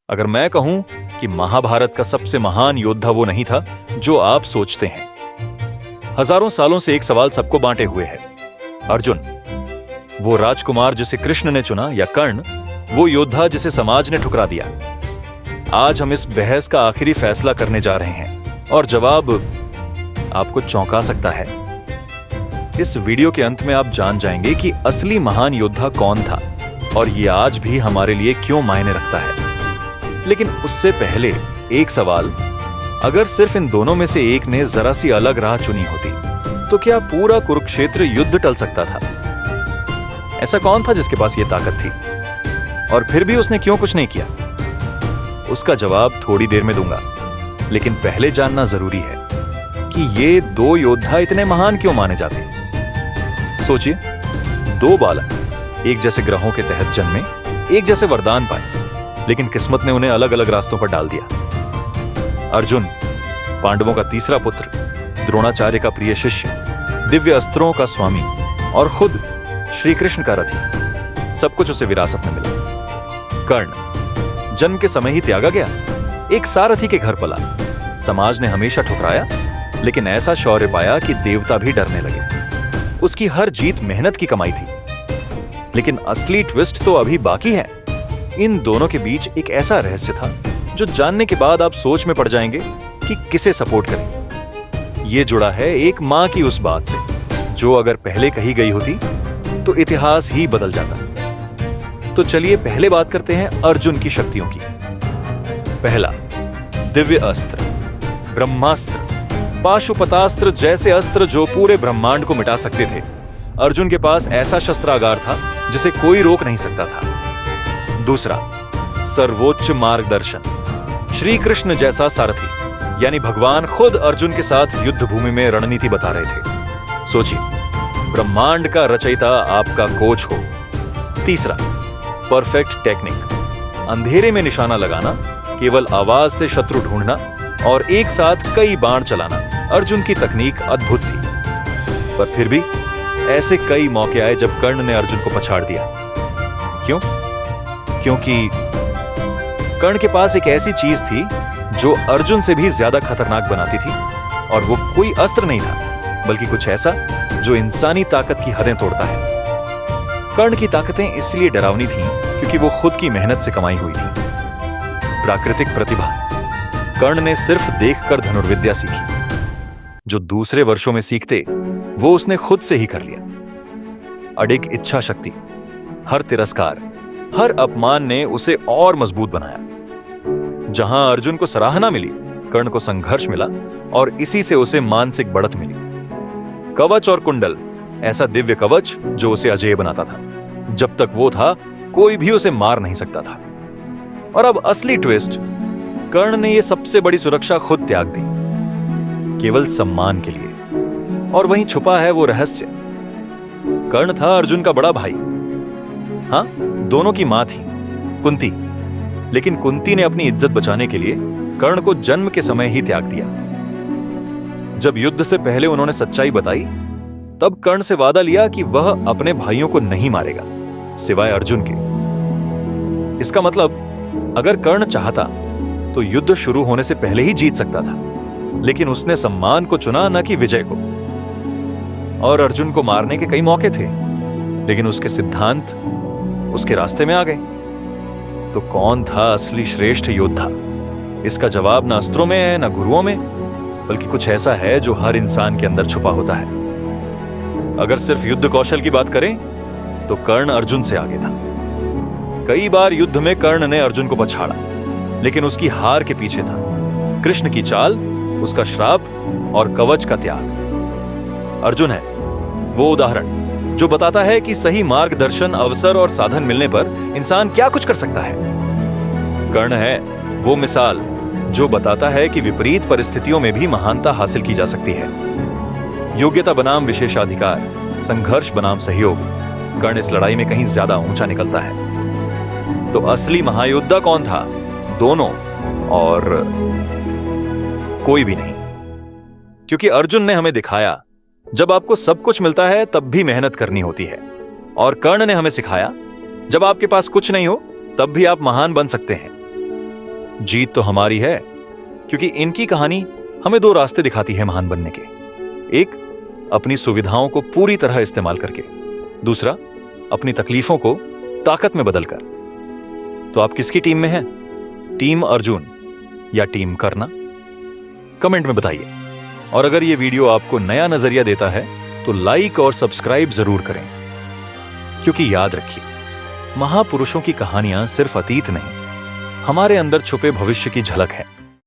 अगर मैं कहूं कि महाभारत का सबसे महान योद्धा वो नहीं था जो आप सोचते हैं। हजारों सालों से एक सवाल सबको बांटे हुए है, अर्जुन वो राजकुमार जिसे कृष्ण ने चुना या कर्ण वो योद्धा जिसे समाज ने ठुकरा दिया। आज हम इस बहस का आखिरी फैसला करने जा रहे हैं और जवाब आपको चौंका सकता है। इस वीडियो के अंत में आप जान जाएंगे कि असली महान योद्धा कौन था और ये आज भी हमारे लिए क्यों मायने रखता है। लेकिन उससे पहले एक सवाल, अगर सिर्फ इन दोनों में से एक ने जरा सी अलग राह चुनी होती तो क्या पूरा कुरुक्षेत्र युद्ध टल सकता था? ऐसा कौन था जिसके पास यह ताकत थी और फिर भी उसने क्यों कुछ नहीं किया? उसका जवाब थोड़ी देर में दूंगा, लेकिन पहले जानना जरूरी है कि ये दो योद्धा इतने महान क्यों माने जाते हैं। सोचिए, दो बालक एक जैसे ग्रहों के तहत जन्मे, एक जैसे वरदान पाए, लेकिन किस्मत ने उन्हें अलग अलग रास्तों पर डाल दिया। अर्जुन पांडवों का तीसरा पुत्र, द्रोणाचार्य का प्रिय शिष्य, दिव्य अस्त्रों का स्वामी और खुद श्री कृष्ण का रथी, सब कुछ उसे विरासत में मिला। कर्ण जन्म के समय ही त्यागा गया, एक सारथी के घर पला। समाज ने हमेशा ठुकराया, लेकिन ऐसा शौर्य पाया कि देवता भी डरने लगे। उसकी हर जीत मेहनत की कमाई थी। लेकिन असली ट्विस्ट तो अभी बाकी है। इन दोनों के बीच एक ऐसा रहस्य था जो जानने के बाद आप सोच में पड़ जाएंगे कि किसे सपोर्ट करें। यह जुड़ा है एक मां की उस बात से जो अगर पहले कही गई होती तो इतिहास ही बदल जाता। तो चलिए पहले बात करते हैं अर्जुन की शक्तियों की। पहला, दिव्य अस्त्र, ब्रह्मास्त्र, पाशुपतास्त्र जैसे अस्त्र जो पूरे ब्रह्मांड को मिटा सकते थे। अर्जुन के पास ऐसा शस्त्रागार था जिसे कोई रोक नहीं सकता था। दूसरा, सर्वोच्च मार्गदर्शन, श्री कृष्ण जैसा सारथी, यानी भगवान खुद अर्जुन के साथ युद्ध भूमि में रणनीति बता रहे थे। सोचिए, ब्रह्मांड का रचयिता आपका कोच हो। तीसरा, परफेक्ट टेक्निक, अंधेरे में निशाना लगाना, केवल आवाज से शत्रु ढूंढना और एक साथ कई बाण चलाना। अर्जुन की तकनीक अद्भुत थी, पर फिर भी ऐसे कई मौके आए जब कर्ण ने अर्जुन को पछाड़ दिया। क्यों? क्योंकि कर्ण के पास एक ऐसी चीज थी जो अर्जुन से भी ज्यादा खतरनाक बनाती थी, और वो कोई अस्त्र नहीं था बल्कि कुछ ऐसा जो इंसानी ताकत की हदें तोड़ता है। कर्ण की ताकतें इसलिए डरावनी थीं क्योंकि वो खुद की मेहनत से कमाई हुई थी। प्राकृतिक प्रतिभा, कर्ण ने सिर्फ देखकर धनुर्विद्या सीखी। जो दूसरे वर्षों में सीखते वो उसने खुद से ही कर लिया। अडिग इच्छा शक्ति, हर तिरस्कार, हर अपमान ने उसे और मजबूत बनाया। जहां अर्जुन को सराहना मिली, कर्ण को संघर्ष मिला और इसी से उसे मानसिक बढ़त मिली। कवच और कुंडल, ऐसा दिव्य कवच जो उसे अजेय बनाता था। जब तक वो था कोई भी उसे मार नहीं सकता था। और अब असली ट्विस्ट, कर्ण ने यह सबसे बड़ी सुरक्षा खुद त्याग दी, केवल सम्मान के लिए। और वहीं छुपा है वो रहस्य। कर्ण था अर्जुन का बड़ा भाई, हाँ, दोनों की मां थी कुंती, लेकिन कुंती ने अपनी इज्जत बचाने के लिए कर्ण को जन्म के समय ही त्याग दिया। जब युद्ध से पहले उन्होंने सच्चाई बताई, तब कर्ण से वादा लिया कि वह अपने भाइयों को नहीं मारेगा सिवाय अर्जुन के। इसका मतलब अगर कर्ण चाहता तो युद्ध शुरू होने से पहले ही जीत सकता था, लेकिन उसने सम्मान को चुना, न कि विजय को। और अर्जुन को मारने के कई मौके थे, लेकिन उसके सिद्धांत उसके रास्ते में आ गए। तो कौन था असली श्रेष्ठ योद्धा? इसका जवाब न अस्त्रों में है, न गुरुओं में, बल्कि कुछ ऐसा है जो हर इंसान के अंदर छुपा होता है। अगर सिर्फ युद्ध कौशल की बात करें तो कर्ण अर्जुन से आगे था। कई बार युद्ध में कर्ण ने अर्जुन को पछाड़ा, लेकिन उसकी हार के पीछे था कृष्ण की चाल, उसका श्राप और कवच का त्याग। अर्जुन है वो उदाहरण जो बताता है कि सही मार्गदर्शन, अवसर और साधन मिलने पर इंसान क्या कुछ कर सकता है। कर्ण है वो मिसाल जो बताता है कि विपरीत परिस्थितियों में भी महानता हासिल की जा सकती है। योग्यता बनाम विशेषाधिकार, संघर्ष बनाम सहयोग, कर्ण इस लड़ाई में कहीं ज्यादा ऊंचा निकलता है। तो असली महायोद्धा कौन था? दोनों और कोई भी नहीं। क्योंकि अर्जुन ने हमें दिखाया जब आपको सब कुछ मिलता है तब भी मेहनत करनी होती है, और कर्ण ने हमें सिखाया जब आपके पास कुछ नहीं हो तब भी आप महान बन सकते हैं। जीत तो हमारी है, क्योंकि इनकी कहानी हमें दो रास्ते दिखाती है महान बनने के। एक, अपनी सुविधाओं को पूरी तरह इस्तेमाल करके, दूसरा, अपनी तकलीफों को ताकत में बदलकर। तो आप किसकी टीम में हैं? टीम अर्जुन या टीम करना? कमेंट में बताइए। और अगर यह वीडियो आपको नया नजरिया देता है तो लाइक और सब्सक्राइब जरूर करें, क्योंकि याद रखिए, महापुरुषों की कहानियां सिर्फ अतीत नहीं, हमारे अंदर छुपे भविष्य की झलक है।